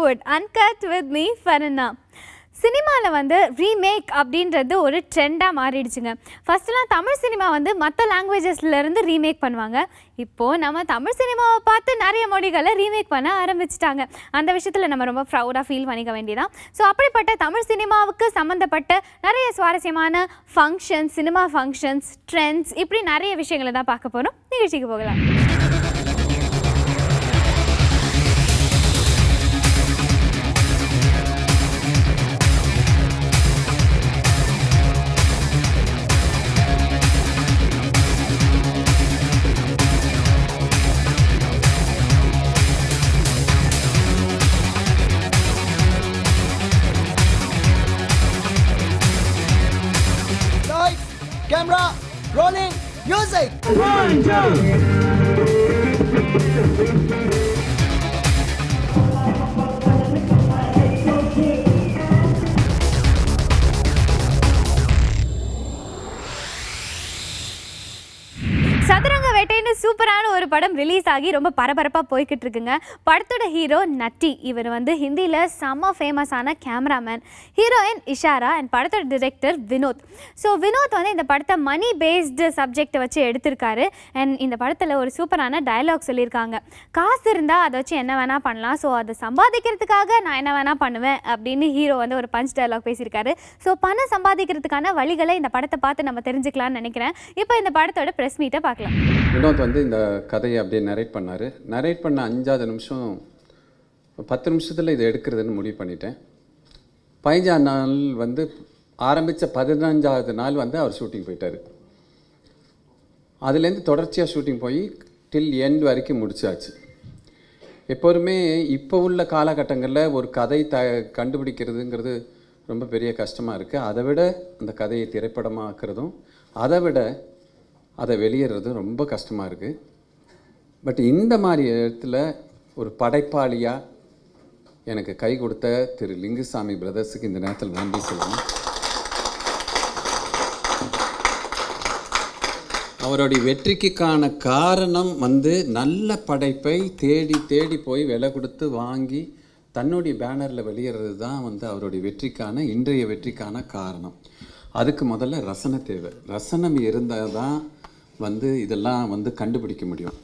Bollywood Uncut with me Farina. சினிமாவில் வந்து remake அப்படின்றது ஒரு ட்ரெண்டாக மாறிடுச்சுங்க. ஃபஸ்ட்டுலாம் தமிழ் சினிமா வந்து மற்ற லாங்குவேஜஸ்லேருந்து ரீமேக் பண்ணுவாங்க. இப்போது நம்ம தமிழ் சினிமாவை பார்த்து நிறைய மொழிகளை ரீமேக் பண்ண ஆரம்பிச்சிட்டாங்க. அந்த விஷயத்தில் நம்ம ரொம்ப ப்ரௌடாக ஃபீல் பண்ணிக்க வேண்டியதான். ஸோ அப்படிப்பட்ட தமிழ் சினிமாவுக்கு சம்மந்தப்பட்ட நிறைய சுவாரஸ்யமான ஃபங்க்ஷன்ஸ், சினிமா ஃபங்க்ஷன்ஸ், ட்ரெண்ட்ஸ், இப்படி நிறைய விஷயங்களை தான் பார்க்க போகிறோம். நிகழ்ச்சிக்கு போகலாம். Camera, rolling, music! 1, 2! சதுரங்க வேட்டைன்னு சூப்பரான ஒரு படம் ரிலீஸ் ஆகி ரொம்ப பரபரப்பாக போய்கிட்டு இருக்குங்க. படத்தோட ஹீரோ நட்டி. இவர் வந்து ஹிந்தியில் செம்ம ஃபேமஸான கேமராமேன். ஹீரோயின் இஷாரா அண்ட் படத்தோட டிரெக்டர் வினோத். ஸோ வினோத் வந்து இந்த படத்தை மணி பேஸ்டு சப்ஜெக்டை வச்சு எடுத்திருக்காரு. அண்ட் இந்த படத்தில் ஒரு சூப்பரான டயலாக் சொல்லியிருக்காங்க. காசு இருந்தால் அதை வச்சு என்ன வேணால் பண்ணலாம், ஸோ அதை சம்பாதிக்கிறதுக்காக நான் என்ன வேணால் பண்ணுவேன் அப்படின்னு ஹீரோ வந்து ஒரு பஞ்ச் டயலாக் பேசியிருக்காரு. ஸோ பணம் சம்பாதிக்கிறதுக்கான வழிகளை இந்த படத்தை பார்த்து நம்ம தெரிஞ்சுக்கலாம்னு நினைக்கிறேன். இப்போ இந்த படத்தோட ப்ரெஸ் மீட்டை பார்க்கலாம். வினோத் வந்து இந்த கதையை அப்படியே நரேட் பண்ணார். நரேட் பண்ண 5வது நிமிஷம் 10 நிமிஷத்தில் இதை எடுக்கிறதுன்னு முடிவு பண்ணிட்டேன். 15ஆம் நாள் வந்து ஆரம்பித்த 15வது நாள் வந்து அவர் ஷூட்டிங் போயிட்டார். அதுலேருந்து தொடர்ச்சியாக ஷூட்டிங் போய் டில் எண்ட் வரைக்கும் முடிச்சாச்சு. எப்போதுமே இப்போ உள்ள காலகட்டங்களில் ஒரு கதை கண்டுபிடிக்கிறதுங்கிறது ரொம்ப பெரிய கஷ்டமாக இருக்குது. அதை விட அந்த கதையை திரைப்படமாக்குறதும், அதை விட அதை வெளியேறதும் ரொம்ப கஷ்டமாக இருக்குது. பட் இந்த மாதிரி இடத்துல ஒரு படைப்பாளியாக எனக்கு கை கொடுத்த திரு லிங்குசாமி பிரதர்ஸுக்கு இந்த நேரத்தில் நன்றி சொல்லணும். அவருடைய வெற்றிக்கான காரணம் வந்து நல்ல படைப்பை தேடி தேடி போய் விலை கொடுத்து வாங்கி தன்னுடைய பேனரில் வெளியேறது தான் வந்து அவருடைய வெற்றிக்கான இன்றைய வெற்றிக்கான காரணம். அதுக்கு முதல்ல ரசனை தேவை. ரசனம் இருந்தால் தான் வந்து இதெல்லாம் வந்து கண்டுபிடிக்க முடியும்.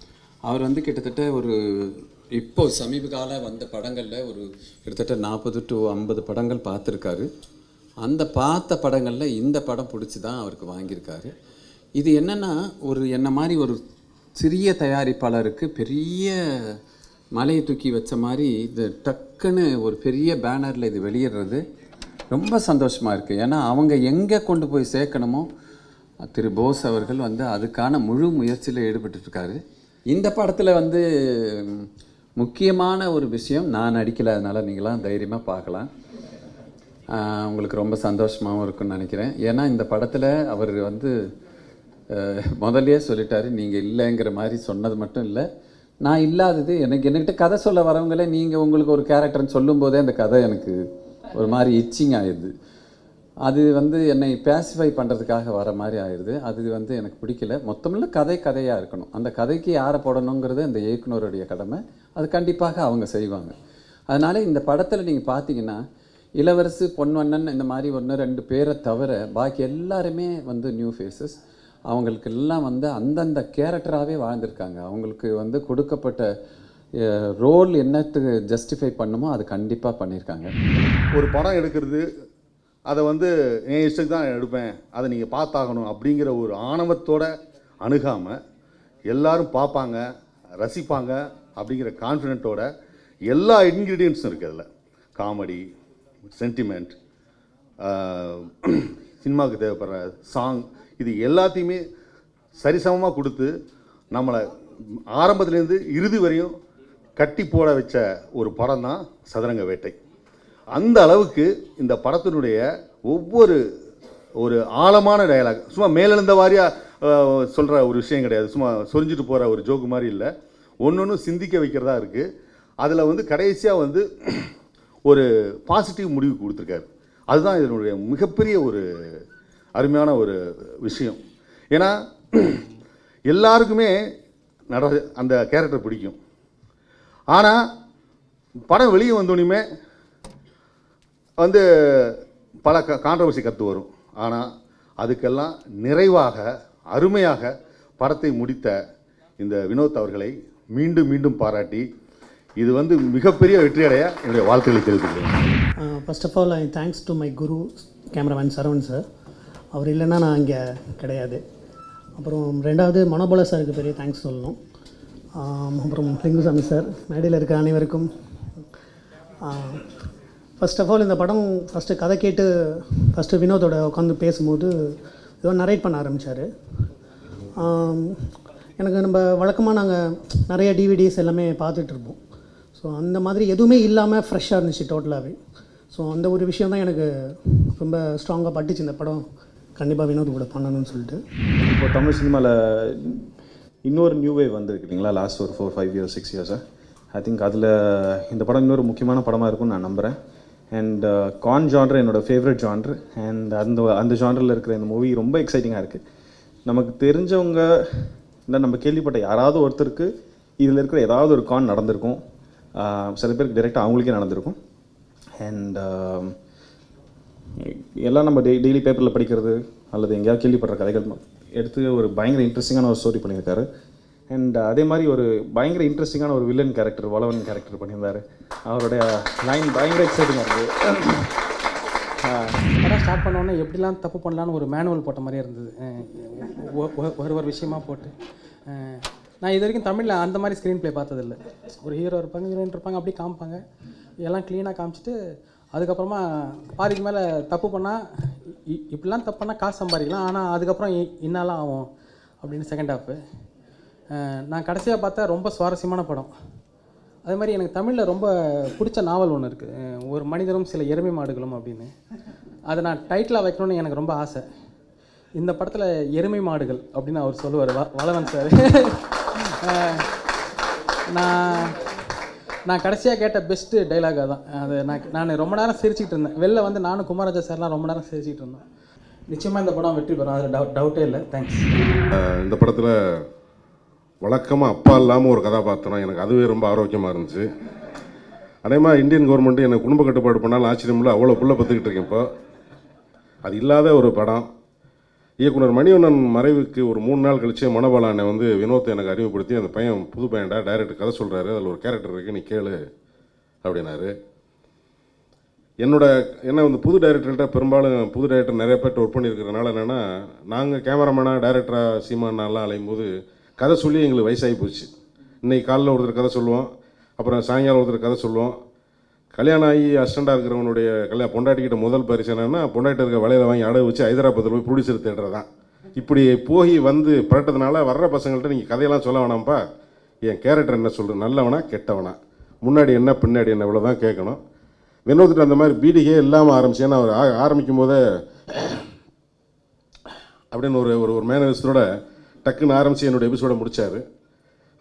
அவர் வந்து கிட்டத்தட்ட ஒரு இப்போது சமீப கால வந்த படங்களில் ஒரு கிட்டத்தட்ட 40 to 50 படங்கள் பார்த்துருக்காரு. அந்த பார்த்த படங்களில் இந்த படம் பிடிச்சி தான் அவருக்கு வாங்கியிருக்காரு. இது என்னென்னா, ஒரு என்ன மாதிரி ஒரு சிறிய தயாரிப்பாளருக்கு பெரிய மலையை தூக்கி வச்ச மாதிரி இது டக்குன்னு ஒரு பெரிய பேனரில் இது வெளியிடுறது ரொம்ப சந்தோஷமாக இருக்குது. ஏன்னா அவங்க எங்கே கொண்டு போய் சேர்க்கணுமோ திரு போஸ் அவர்கள் வந்து அதுக்கான முழு முயற்சியில் ஈடுபட்டுருக்காரு. இந்த படத்தில் வந்து முக்கியமான ஒரு விஷயம், நான் நடிக்கலை, அதனால் நீங்களாம் தைரியமாக பார்க்கலாம். உங்களுக்கு ரொம்ப சந்தோஷமாகவும் இருக்குன்னு நினைக்கிறேன். ஏன்னா இந்த படத்தில் அவர் வந்து முதல்லையே சொல்லிட்டார், நீங்கள் இல்லைங்கிற மாதிரி சொன்னது மட்டும் இல்லை, நான் இல்லாதது என்கிட்ட கதை சொல்ல வரவங்களே நீங்கள் உங்களுக்கு ஒரு கேரக்டர்னு சொல்லும்போதே அந்த கதை எனக்கு ஒரு மாதிரி இச்சிங் ஆயிடுது. அது வந்து என்னை பேசிஃபை பண்ணுறதுக்காக வர மாதிரி ஆயிடுது. அது வந்து எனக்கு பிடிக்கல. மொத்தமில்ல கதையாக இருக்கணும். அந்த கதைக்கு யாரை போடணுங்கிறது அந்த இயக்குனருடைய கடமை. அது கண்டிப்பாக அவங்க செய்வாங்க. அதனால் இந்த படத்தில் நீங்கள் பார்த்தீங்கன்னா இளவரசு, பொன்வண்ணன் இந்த மாதிரி 1-2 பேரை தவிர பாக்கி எல்லாருமே வந்து நியூ ஃபேஸஸ். அவங்களுக்கெல்லாம் வந்து அந்தந்த கேரக்டராகவே வாழ்ந்திருக்காங்க. அவங்களுக்கு வந்து கொடுக்கப்பட்ட ரோல் என்னத்துக்கு ஜஸ்டிஃபை பண்ணுமோ அது கண்டிப்பாக பண்ணியிருக்காங்க. ஒரு படம் எடுக்கிறது, அதை வந்து என் இஷ்டத்துக்கு தான் எடுப்பேன், அதை நீங்கள் பார்த்தாகணும் அப்படிங்கிற ஒரு ஆணவத்தோடு அணுகாமல் எல்லோரும் பார்ப்பாங்க, ரசிப்பாங்க அப்படிங்கிற கான்ஃபிடென்ட்டோட எல்லா இன்க்ரீடியன்ட்ஸும் இருக்குது. அதில் காமெடி, சென்டிமெண்ட், சினிமாவுக்கு தேவைப்படுற சாங், இது எல்லாத்தையுமே சரிசமமாக கொடுத்து நம்மளை ஆரம்பத்துலேருந்து இறுதி வரையும் கட்டி போட வச்ச ஒரு படம் தான் சதுரங்க வேட்டை. அந்த அளவுக்கு இந்த படத்தினுடைய ஒவ்வொரு ஒரு ஆழமான டயலாக், சும்மா மேலெழுந்த வாரியாக சொல்கிற ஒரு விஷயம் கிடையாது, சும்மா சொரிஞ்சிட்டு போகிற ஒரு ஜோக்கு மாதிரி இல்லை, ஒன்று சிந்திக்க வைக்கிறதா இருக்குது. அதில் வந்து கடைசியாக வந்து ஒரு பாசிட்டிவ் முடிவு கொடுத்துருக்காரு. அதுதான் இதனுடைய மிகப்பெரிய ஒரு அருமையான ஒரு விஷயம். ஏன்னா எல்லாருக்குமே அந்த கேரக்டர் பிடிக்கும். ஆனால் படம் வெளியே வந்தோடனே வந்து பல கான்ட்ரவர்சி கற்று வரும். ஆனால் அதுக்கெல்லாம் நிறைவாக அருமையாக படத்தை முடித்த இந்த வினோத் அவர்களை மீண்டும் மீண்டும் பாராட்டி இது வந்து மிகப்பெரிய வெற்றியடைய என்னுடைய வாழ்த்துக்களை தெரிவித்துக்கிறேன். First of all I thanks to my guru cameraman Saravan sir. அவர் இல்லைன்னா நான் இங்கே கிடையாது. அப்புறம் ரெண்டாவது மனோபல சாருக்கு பெரிய தேங்க்ஸ் சொல்லணும். அப்புறம் லிங்குசாமி சார், மேடையில் இருக்கிற அனைவருக்கும். ஃபர்ஸ்ட் ஆஃப் ஆல் இந்த படம் ஃபஸ்ட்டு கதை கேட்டு ஃபஸ்ட்டு வினோதோட உட்காந்து பேசும்போது ஏதோ நரேட் பண்ண ஆரம்பித்தார். எனக்கு நம்ம வழக்கமாக நாங்கள் நிறைய டிவிடிஸ் எல்லாமே பார்த்துட்ருப்போம். ஸோ அந்த மாதிரி எதுவுமே இல்லாமல் ஃப்ரெஷ்ஷாக இருந்துச்சு டோட்டலாகவே. ஸோ அந்த ஒரு விஷயம் தான் எனக்கு ரொம்ப ஸ்ட்ராங்காக பட்டுச்சு. இந்த படம் கண்டிப்பாக வினோத் கூட பண்ணணும்னு சொல்லிட்டு. இப்போ தமிழ் சினிமாவில் இன்னொரு நியூ வேவ் வந்திருக்கு இல்லைங்களா, லாஸ்ட் ஒரு 4-5 இயர்ஸ் 6 இயர்ஸாக. ஐ திங்க் அதில் இந்த படம் இன்னொரு முக்கியமான படமாக இருக்கும்னு நான் நம்புகிறேன். அண்ட் கான் ஜான்ரு என்னோடய ஃபேவரட் ஜான்ரு. அண்ட் அந்த ஜான்ரில் இருக்கிற இந்த மூவி ரொம்ப எக்ஸைட்டிங்காக இருக்குது. நமக்கு தெரிஞ்சவங்க இல்லை நம்ம கேள்விப்பட்ட யாராவது ஒருத்தருக்கு இதில் இருக்கிற ஏதாவது ஒரு கான் நடந்திருக்கும். சில பேருக்கு டைரெக்டாக அவங்களுக்கே நடந்திருக்கும். அண்ட் எல்லாம் நம்ம டெய்லி பேப்பரில் படிக்கிறது அல்லது எங்கேயாவது கேள்விப்படுற கதைகள் எடுத்து ஒரு பயங்கர இன்ட்ரெஸ்டிங்கான ஒரு ஸ்டோரி பண்ணியிருக்காரு. அண்ட் அதே மாதிரி ஒரு பயங்கர இன்ட்ரெஸ்டிங்கான ஒரு வில்லன் கேரக்டர், வளவன் கேரக்டர் பண்ணியிருந்தார். அவருடைய லைன் பயங்கர எக்ஸைட்டிங்காக இருக்குது. படம் ஸ்டார்ட் பண்ணோன்னே எப்படிலாம் தப்பு பண்ணலான்னு ஒரு மேனுவல் போட்ட மாதிரியே இருந்தது. ஒரு விஷயமாக போட்டு நான் இது வரைக்கும் தமிழில் அந்த மாதிரி ஸ்க்ரீன் ப்ளே பார்த்ததில்லை. ஒரு ஹீரோ இருப்பாங்க, ஹீரோயின் இருப்பாங்க, அப்படி காமிப்பாங்க, எல்லாம் க்ளீனாக காமிச்சிட்டு அதுக்கப்புறமா பாதிக்கு மேலே தப்பு பண்ணால் இப்படிலாம் தப்பு பண்ணால் காசு சம்பாதிக்கலாம், ஆனால் அதுக்கப்புறம் இன்னாலாம் ஆகும் அப்படின்னு செகண்ட் ஹாஃபு. நான் கடைசியாக பார்த்தா ரொம்ப சுவாரஸ்யமான படம். அதே மாதிரி எனக்கு தமிழில் ரொம்ப பிடிச்ச நாவல் ஒன்று இருக்குது, ஒரு மனிதரும் சில எருமை மாடுகளும் அப்படின்னு. அதை நான் டைட்டிலாக வைக்கணும்னு எனக்கு ரொம்ப ஆசை. இந்த படத்தில் எருமை மாடுகள் அப்படின்னு அவர் சொல்லுவார், வளவன் சார். நான் கடைசியாக கேட்ட பெஸ்ட்டு டைலாக் தான் அது. நான் ரொம்ப நேரம் சிரிச்சிக்கிட்டு இருந்தேன். வெளில வந்து நானும் குமாரஜா சார்லாம் ரொம்ப நேரம் சிரிச்சிக்கிட்டு இருந்தோம். நிச்சயமாக இந்த படம் வெற்றி பெறும், அதில் டவுட்டே இல்லை. தேங்க்ஸ். இந்த படத்தில் வழக்கமாக அப்பா இல்லாமல் ஒரு கதாபாத்திரம், எனக்கு அதுவே ரொம்ப ஆரோக்கியமாக இருந்துச்சு. அதே மாதிரி இந்தியன் கவர்மெண்ட்டு எனக்கு குடும்ப கட்டுப்பாடு பண்ணாலும் ஆச்சரியம் இல்லை, அவ்வளோ புள்ள பத்துக்கிட்டு இருக்கேன். இப்போ அது இல்லாத ஒரு படம். இயக்குனர் மணிவண்ணன் மறைவுக்கு ஒரு 3 நாள் கழிச்சு மனோபாலானை வந்து வினோத்தை எனக்கு அறிமுகப்படுத்தி, அந்த பையன் புது பையன்டா, டைரக்டர் கதை சொல்கிறாரு, அதில் ஒரு கேரக்டர் இருக்குது, நீ கேளு அப்படின்னாரு. என்ன வந்து புது டைரக்டர்கிட்ட பெரும்பாலும் புது டைரக்டர் நிறைய பேர்ட்ட ஒர்க் பண்ணியிருக்கிறதுனால என்னென்னா, நாங்கள் கேமராமேனாக டைரக்டராக சீமானாலாம் அலையும் போது கதை சொல்லி எங்களுக்கு வயசாகி போச்சு. இன்றைக்கி காலையில் ஒருத்தர் கதை சொல்லுவோம், அப்புறம் சாயங்காலம் ஒருத்தர் கதை சொல்லுவோம். கல்யாணம் ஆகி அசிஸ்டண்டாக இருக்கிறவனுடைய பொண்டாட்டிக்கிட்ட முதல் பரிசு என்னன்னா, பொண்டாட்டி இருக்க வலையில் வாங்கி அடகு வச்சு ஹைதராபாத்தில் போய் ப்ரொடியூசர் தேடுறது தான். இப்படி போய் வந்து பரட்டதுனால வர்ற பசங்கள்கிட்ட நீங்கள் கதையெல்லாம் சொல்ல வேணாம்ப்பா, என் கேரக்டர் என்ன சொல்கிறது, நல்லவனா கெட்டவனா, முன்னாடி என்ன பின்னாடி என்ன, இவ்வளோ தான் கேட்கணும். வினோத்துட்டு அந்த மாதிரி பீடிகே இல்லாமல் ஆரம்பிச்சு. ஏன்னா அவர் ஆரம்பிக்கும் போதே அப்படின்னு ஒரு மேனரிசத்தோட டக்குன்னு ஆரம்பித்து என்னோடய எபிசோடை முடித்தார்.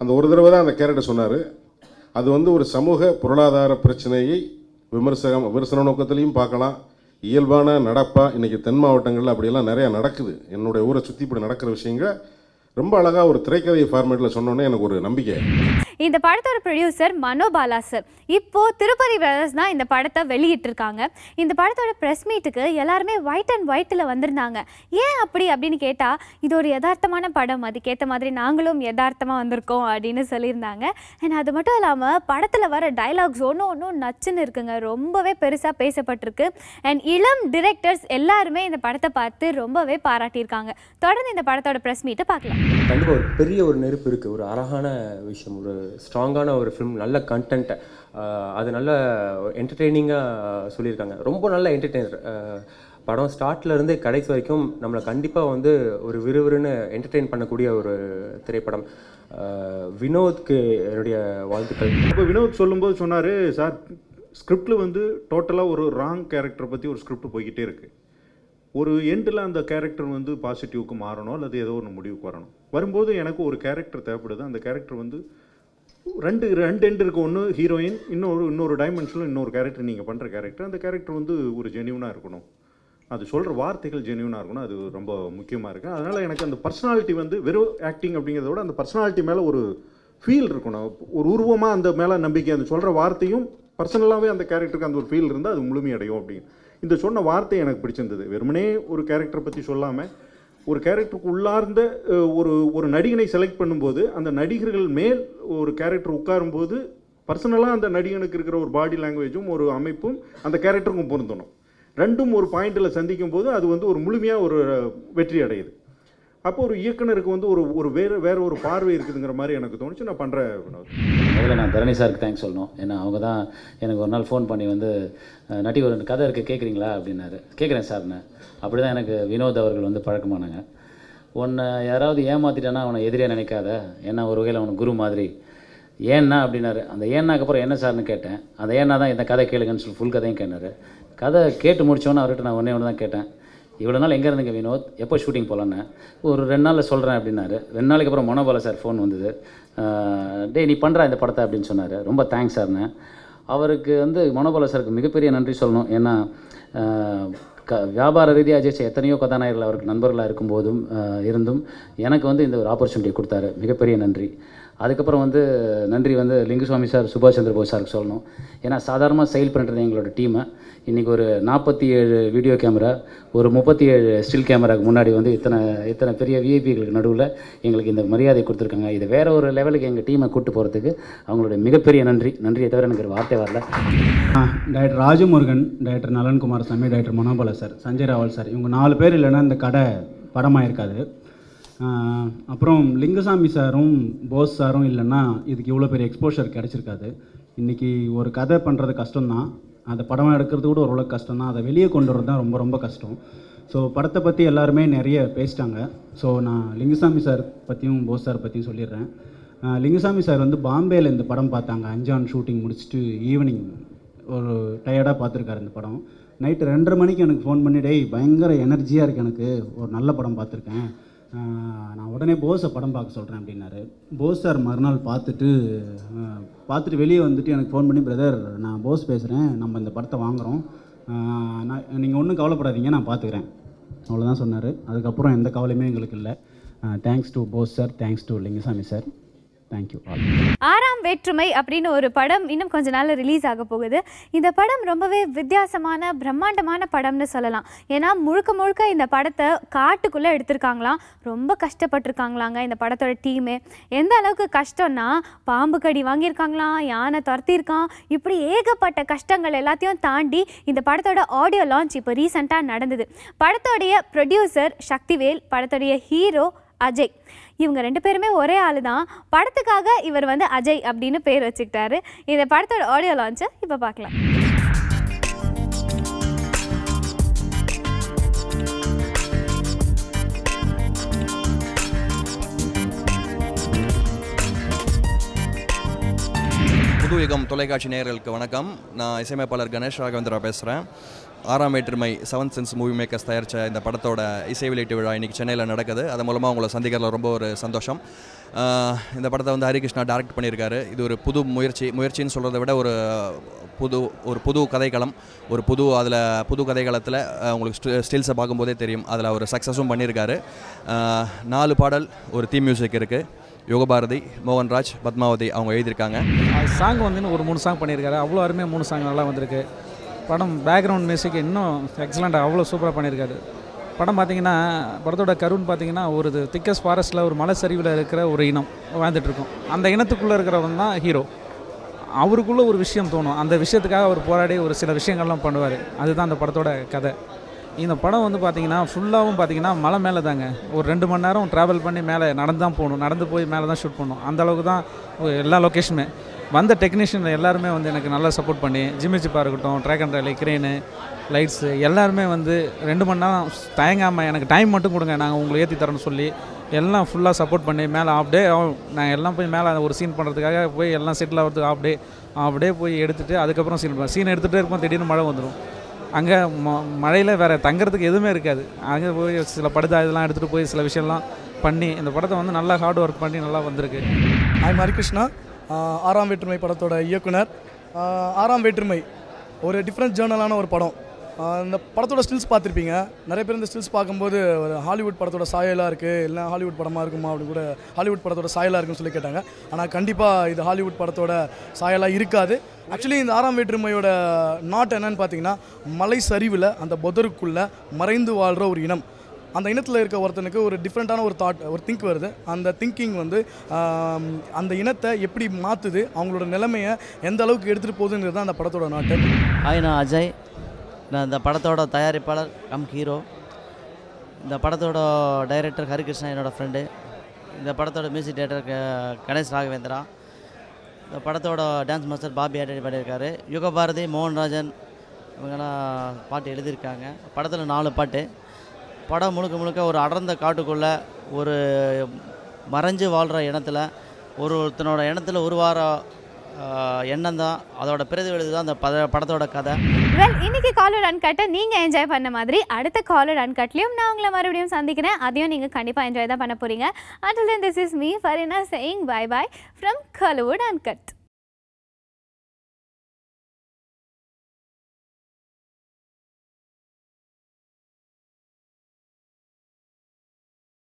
அந்த ஒரு தடவை தான் அந்த கேரக்டர் சொன்னார். அது வந்து ஒரு சமூக பொருளாதார பிரச்சனையை விமர்சன நோக்கத்திலையும் பார்க்கலாம். இயல்பான நடப்பாக இன்றைக்கி தென் மாவட்டங்களில் அப்படியெல்லாம் நிறையா நடக்குது. என்னுடைய ஊரை சுற்றி இப்படி நடக்கிற விஷயங்கள் ரொம்ப அழகாக ஒரு திரைக்கதை ஃபார்மேட்டில் சொன்னோன்னே எனக்கு ஒரு நம்பிக்கை. இந்த படத்தோட ப்ரொடியூசர் மனோபாலா சார். இப்போது திருப்பதி பிரதர்ஸ் தான் இந்த படத்தை வெளியிட்டிருக்காங்க. இந்த படத்தோட ப்ரெஸ் மீட்டுக்கு எல்லாருமே ஒயிட் அண்ட் ஒயிட்டில் வந்திருந்தாங்க. ஏன் அப்படின்னு கேட்டால், இது ஒரு யதார்த்தமான படம், அதுக்கேற்ற மாதிரி நாங்களும் யதார்த்தமாக வந்திருக்கோம் அப்படின்னு சொல்லியிருந்தாங்க. அண்ட் அது மட்டும் இல்லாமல் படத்தில் வர டைலாக்ஸ் ஒன்றும் நச்சுன்னு இருக்குங்க, ரொம்பவே பெருசாக பேசப்பட்டிருக்கு. அண்ட் இளம் டிரெக்டர்ஸ் எல்லாருமே இந்த படத்தை பார்த்து ரொம்பவே பாராட்டியிருக்காங்க. தொடர்ந்து இந்த படத்தோட ப்ரெஸ் மீட்டை பார்க்கலாம். கண்டிப்பாக ஒரு பெரிய ஒரு நெருப்பு இருக்குது, ஒரு அழகான விஷயம், ஒரு ஸ்ட்ராங்கான ஒரு ஃபிலிம், நல்ல கண்டென்ட், அது நல்ல என்டர்டெய்னிங்காக சொல்லியிருக்காங்க. ரொம்ப நல்ல என்டர்டெய்னர் படம். ஸ்டார்ட்லேருந்து கடைசி வரைக்கும் நம்மளை கண்டிப்பாக வந்து ஒரு விறுவிறுன்னு என்டர்டெயின் பண்ணக்கூடிய ஒரு திரைப்படம். வினோத்க்கு என்னுடைய வாழ்த்துக்கள். இப்போ வினோத் சொல்லும்போது சொன்னார், சார் ஸ்கிரிப்டில் வந்து டோட்டலாக ஒரு ராங் கேரக்டரை பற்றி ஒரு ஸ்கிரிப்ட் போய்கிட்டே இருக்குது. ஒரு எண்டில் அந்த கேரக்டர் வந்து பாசிட்டிவ்க்கு மாறணும் அல்லது ஏதோ ஒன்று முடிவுக்கு வரணும். வரும்போது எனக்கு ஒரு கேரக்டர் தேவைப்படுது. அந்த கேரக்டர் வந்து ரெண்டு எண்டு இருக்குது. ஒன்று ஹீரோயின், இன்னொரு டைமென்ஷனில் இன்னொரு கேரக்டர், நீங்கள் பண்ணுற கேரக்டர். அந்த கேரக்டர் வந்து ஒரு ஜென்யூனாக இருக்கணும், அது சொல்கிற வார்த்தைகள் ஜென்யூனாக இருக்கணும், அது ரொம்ப முக்கியமாக இருக்குது. அதனால் எனக்கு அந்த பர்சனாலிட்டி வந்து வெறும் ஆக்டிங் அப்படிங்கிறத விட அந்த பர்சனாலிட்டி மேலே ஒரு ஃபீல் இருக்கணும், ஒரு உருவமாக அந்த மேலே நம்பிக்கை, அந்த சொல்கிற வார்த்தையும் பர்சனலாகவே அந்த கேரக்டருக்கு அந்த ஒரு ஃபீல் இருந்தால் அது முழுமையடையும் அப்படின்னு. இந்த சொன்ன வார்த்தை எனக்கு பிடிச்சிருந்தது. வெறுமனே ஒரு கேரக்டரை பற்றி சொல்லாமல் ஒரு கேரக்டருக்கு உள்ளார்ந்த ஒரு நடிகனை செலக்ட் பண்ணும்போது அந்த நடிகர்கள் மேல் ஒரு கேரக்டர் உட்காரும்போது பர்சனலாக அந்த நடிகனுக்கு இருக்கிற ஒரு பாடி லாங்குவேஜும் ஒரு அமைப்பும் அந்த கேரக்டருக்கும் பொருந்தணும். ரெண்டும் ஒரு பாயிண்டில் சந்திக்கும் போது அது வந்து ஒரு முழுமையாக ஒரு வெற்றி அடையுது. அப்போ ஒரு இயக்குனருக்கு வந்து ஒரு வேற ஒரு பார்வை இருக்குதுங்கிற மாதிரி எனக்கு தோணுச்சு. நான் பண்ணுறேன். முதல்ல நான் தரணி சாருக்கு தேங்க்ஸ் சொல்லணும். ஏன்னா அவங்க தான் எனக்கு ஒரு நாள் ஃபோன் பண்ணி வந்து நட்டி ஒரு கதை இருக்குது கேட்குறீங்களா அப்படின்னாரு. கேட்குறேன் சார்ண்ணே. அப்படி தான் எனக்கு வினோத் அவர்கள் வந்து பழக்கமானாங்க. உன்னை யாராவது ஏமாற்றிட்டானா அவனை எதிரியாக நினைக்காத, ஏன்னா ஒரு வகையில் அவனுக்கு குரு மாதிரி. ஏன்னா அப்படின்னாரு. அந்த ஏன்னாக்கு அப்புறம் என்ன சார்னு கேட்டேன். அந்த ஏன்னா தான் இந்த கதை கேளுங்கன்னு சொல்லி ஃபுல் கதையும் கேட்டார். கதை கேட்டு முடித்தோன்னே அவர்கிட்ட நான் ஒன்று தான் கேட்டேன், இவ்வளோ நாள் எங்கே இருந்தீங்க வினோத், எப்போ ஷூட்டிங் போகலான்னு. ஒரு 2 நாளில் சொல்கிறேன் அப்படின்னாரு. 2 நாளைக்கு அப்புறம் மனோபாலா சார் ஃபோன் வந்தது. டே நீ பண்ணுற இந்த படத்தை அப்படின்னு சொன்னார். ரொம்ப தேங்க்ஸ் சார்ண்ணே. அவருக்கு வந்து மனோபாலா சாருக்கு மிகப்பெரிய நன்றி சொல்லணும். ஏன்னா வியாபார ரீதியாக ஜெயிச்ச எத்தனையோ கதாநாயகர்கள் அவருக்கு நண்பர்களாக இருக்கும்போதும் இருந்தும் எனக்கு வந்து இந்த ஒரு ஆப்பர்ச்சுனிட்டி கொடுத்தாரு. மிகப்பெரிய நன்றி. அதுக்கப்புறம் வந்து நன்றி வந்து லிங்குசுவாமி சார், சுபாஷ் சந்திர போஸ் சாருக்கு சொல்லணும். ஏன்னா சாதாரணமாக செயல் பண்ணுறது எங்களோட டீமை இன்றைக்கி ஒரு 47 வீடியோ கேமரா, ஒரு 37 ஸ்டில் கேமராவுக்கு முன்னாடி வந்து இத்தனை பெரிய விஐபிகளுக்கு நடுவில் எங்களுக்கு இந்த மரியாதை கொடுத்துருக்காங்க. இது வேறு ஒரு லெவலுக்கு எங்கள் டீமை கூப்பிட்டு போகிறதுக்கு அவங்களுடைய மிகப்பெரிய நன்றியை தவிர எனக்கு ஒரு வார்த்தை வரல. Director Rajamurugan, director Nalankumar Sami, director Manobala sir, Sanjay Raval sir, இவங்க 4 பேர் இல்லைன்னா இந்த கடை படமாக இருக்காது. அப்புறம் லிங்குசாமி சாரும் போஸ் சாரும் இல்லைன்னா இதுக்கு இவ்வளோ பெரிய எக்ஸ்போஷர் கிடச்சிருக்காது. இன்றைக்கி ஒரு கதை பண்ணுறது கஷ்டம்தான், அதை படமாக எடுக்கிறது கூட ஓரளவுக்கு கஷ்டம் தான், அதை வெளியே கொண்டு வரது தான் ரொம்ப ரொம்ப கஷ்டம். ஸோ படத்தை பற்றி எல்லாருமே நிறைய பேசிட்டாங்க. ஸோ நான் லிங்குசாமி சார் பற்றியும் போஸ் சார் பற்றியும் சொல்லிடுறேன். லிங்குசாமி சார் வந்து பாம்பேயில் இந்த படம் பார்த்தாங்க. அஞ்சான் ஷூட்டிங் முடிச்சுட்டு ஈவினிங் ஒரு டயர்டாக பார்த்துருக்காரு இந்த படம். நைட்டு 2:30 மணிக்கு எனக்கு ஃபோன் பண்ணி, டேய் பயங்கர எனர்ஜியாக இருக்குது, எனக்கு ஒரு நல்ல படம் பார்த்துருக்கேன், நான் உடனே போஸை படம் பார்க்க சொல்கிறேன் அப்படின்னாரு. போஸ் சார் மறுநாள் பார்த்துட்டு வெளியே வந்துட்டு எனக்கு ஃபோன் பண்ணி, பிரதர் நான் போஸ் பேசுகிறேன், நம்ம இந்த படத்தை வாங்குகிறோம், நீங்கள் ஒன்றும் கவலைப்படாதீங்க, நான் பார்த்துக்கிறேன், அவ்வளோதான் சொன்னார். அதுக்கப்புறம் எந்த கவலையுமே எங்களுக்கு இல்லை. Thanks to Bose sir, thanks to Lingusamy sir, thank you. 6ஆம் வேற்றுமை அப்படின்னு ஒரு படம் இன்னும் கொஞ்ச நாள் ரிலீஸ் ஆக போகுது. இந்த படம் ரொம்பவே வித்தியாசமான பிரம்மாண்டமான படம்னு சொல்லலாம். ஏன்னா முழுக்க இந்த படத்தை காட்டுக்குள்ளே எடுத்திருக்காங்களாம். ரொம்ப கஷ்டப்பட்டிருக்காங்களாங்க இந்த படத்தோட டீமு. எந்த அளவுக்கு கஷ்டம்னா, பாம்பு கடி வாங்கியிருக்காங்களாம், யானை துரத்திருக்கான், இப்படி ஏகப்பட்ட கஷ்டங்கள் எல்லாத்தையும் தாண்டி இந்த படத்தோட ஆடியோ லான்ச் இப்போ ரீசெண்டாக நடந்தது. படத்தோடைய ப்ரொடியூசர் சக்திவேல், படத்தோடைய ஹீரோ அஜய், இவங்க 2 பேருமே ஒரே ஆள் தான். படத்துக்காக இவர் வந்து அஜய் அப்படின்னு பேர் வச்சுக்கிட்டாரு. இந்த படத்தோட ஆடியோ லான்ச்சை இப்போ பார்க்கலாம். புதுயுகம் தொலைக்காட்சி நேயர்களுக்கு வணக்கம். நான் இசையமைப்பாளர் கணேஷ் ராகவேந்திரா பேசுகிறேன். 6ஆம் வேற்றுமை 7th சென்ஸ் மூவி மேக்கர்ஸ் தயாரித்த இந்த படத்தோட இசை வெளியீட்டு விழா இன்றைக்கி சென்னையில் நடக்குது. அது மூலமாக உங்களை சந்திக்கிறதுல ரொம்ப ஒரு சந்தோஷம். இந்த படத்தை வந்து ஹரிகிருஷ்ணா டைரக்ட் பண்ணியிருக்காரு. இது ஒரு புது முயற்சின்னு சொல்கிறத விட ஒரு புது கதைக்களம், அதில் புது கதைக்களத்தில் உங்களுக்கு ஸ்டில்ஸை பார்க்கும்போதே தெரியும். அதில் ஒரு சக்ஸஸும் பண்ணியிருக்காரு. 4 பாடல், ஒரு தீம் மியூசிக் இருக்குது. யோகபாரதி, மோகன்ராஜ், பத்மாவதி அவங்க எழுதியிருக்காங்க. சாங் வந்து ஒரு 3 சாங் பண்ணியிருக்காரு. அவ்வளோ அருமையாக 3 சாங் நல்லா வந்திருக்கு. படம் பேக்ரவுண்ட் மியூசிக் இன்னும் எக்ஸலண்ட்டாக அவ்வளோ சூப்பராக பண்ணியிருக்காரு. படம் பார்த்திங்கன்னா, படத்தோட கருன்னு பார்த்திங்கன்னா, ஒரு திக்கஸ்ட் ஃபாரஸ்ட்டில் ஒரு மலை சரிவில் இருக்கிற ஒரு இனம் வாழ்ந்துட்டுருக்கும். அந்த இனத்துக்குள்ளே இருக்கிறவன் தான் ஹீரோ. அவருக்குள்ளே ஒரு விஷயம் தோணும், அந்த விஷயத்துக்காக அவர் போராடி ஒரு சில விஷயங்கள்லாம் பண்ணுவார். அதுதான் அந்த படத்தோட கதை. இந்த படம் வந்து பார்த்திங்கன்னா ஃபுல்லாகவும் பார்த்திங்கன்னா மலை மேலே தாங்க. ஒரு 2 மணி நேரம் ட்ராவல் பண்ணி மேலே நடந்து தான் போகணும், நடந்து போய் மேலே தான் ஷூட் பண்ணணும். அந்தளவுக்கு தான் எல்லா லொக்கேஷனுமே. வந்த டெக்னீஷியன் எல்லாருமே வந்து எனக்கு நல்லா சப்போர்ட் பண்ணி, ஜிம்மிச்சிப்பாக இருக்கட்டும், ட்ராக் அண்ட் ரேலி, கிரேனு, லைட்ஸு எல்லாருமே வந்து 2 மணி நேரம் தயங்காமல் எனக்கு டைம் மட்டும் கொடுங்க, நாங்கள் உங்களுக்கு ஏற்றி தரோன்னு சொல்லி எல்லாம் ஃபுல்லாக சப்போர்ட் பண்ணி மேலே ஆஃப்டே நாங்கள் எல்லாம் போய் மேலே ஒரு சீன் பண்ணுறதுக்காக போய் எல்லாம் செட்டில் ஆகிறதுக்கு ஆஃப்டே போய் எடுத்துகிட்டு அதுக்கப்புறம் சீன் எடுத்துகிட்டே இருப்போம். திடீர்னு மழை வந்துடும். அங்கே மழையில் வேறு தங்குறதுக்கு எதுவுமே இருக்காது. அங்கே போய் சில படுதா இதெல்லாம் எடுத்துகிட்டு போய் சில விஷயம்லாம் பண்ணி இந்த படத்தை வந்து நல்லா ஹார்ட் ஒர்க் பண்ணி நல்லா வந்திருக்கு. ஐம் ஹரிகிருஷ்ணா, 6ஆம் வேற்றுமை படத்தோட இயக்குனர். 6ஆம் வேற்றுமை ஒரு டிஃப்ரெண்ட் ஜேர்னலான ஒரு படம். இந்த படத்தோட ஸ்டில்ஸ் பார்த்துருப்பீங்க. நிறைய பேர் இந்த ஸ்டில்ஸ் பார்க்கும்போது ஒரு ஹாலிவுட் படத்தோட சாயலாக இருக்குது, இல்லை ஹாலிவுட் படமாக இருக்குமா அப்படி கூட, ஹாலிவுட் படத்தோட சாயலாக இருக்குன்னு சொல்லி கேட்டாங்க. ஆனால் கண்டிப்பாக இது ஹாலிவுட் படத்தோட சாயலாக இருக்காது. ஆக்சுவலி இந்த 6ஆம் வேற்றுமையோட நாட் என்னன்னு பார்த்தீங்கன்னா மலை சரிவில் அந்த புதருக்குள்ளே மறைந்து வாழ்கிற ஒரு இனம். அந்த இனத்தில் இருக்க ஒருத்தனுக்கு ஒரு டிஃப்ரெண்ட்டான ஒரு தாட், ஒரு திங்க் வருது. அந்த திங்கிங் வந்து அந்த இனத்தை எப்படி மாற்றுது, அவங்களோட நிலைமையை எந்த அளவுக்கு எடுத்துகிட்டு போகுதுங்கிறது தான் அந்த படத்தோட நாட்டு. ஹாய், நான் அஜய். நான் இந்த படத்தோட தயாரிப்பாளர் கம் ஹீரோ. இந்த படத்தோட டைரக்டர் ஹரிகிருஷ்ணா என்னோடய ஃப்ரெண்டு. இந்த படத்தோட மியூசிக் டைரக்டர் கணேஷ் ராகவேந்திரா. இந்த படத்தோட டான்ஸ் மாஸ்டர் பாபி ஆட்டடி பாடியிருக்காரு. யுகபாரதி, மோகன்ராஜன் இவங்கெல்லாம் பாட்டு எழுதியிருக்காங்க. படத்தில் 4 பாட்டு. படம் முழுக்க ஒரு அடர்ந்த காட்டுக்குள்ளே ஒரு மறைஞ்சு வாழ்கிற இடத்துல ஒருத்தனோட எண்ணத்தில் உருவார எண்ணம் தான், அதோட பிரதிபலிப்பு தான் அந்த படத்தோட கதை. இன்னைக்கு காலர் அன்கட்டை நீங்கள் என்ஜாய் பண்ண மாதிரி அடுத்த காலர் அன்கட்லையும் நான் உங்களை மறுபடியும் சந்திக்கிறேன். அதையும் நீங்கள் கண்டிப்பாக என்ஜாய் தான் பண்ண போகிறீங்க. Until then, this is me, Farina, saying bye-bye from Collywood Uncut.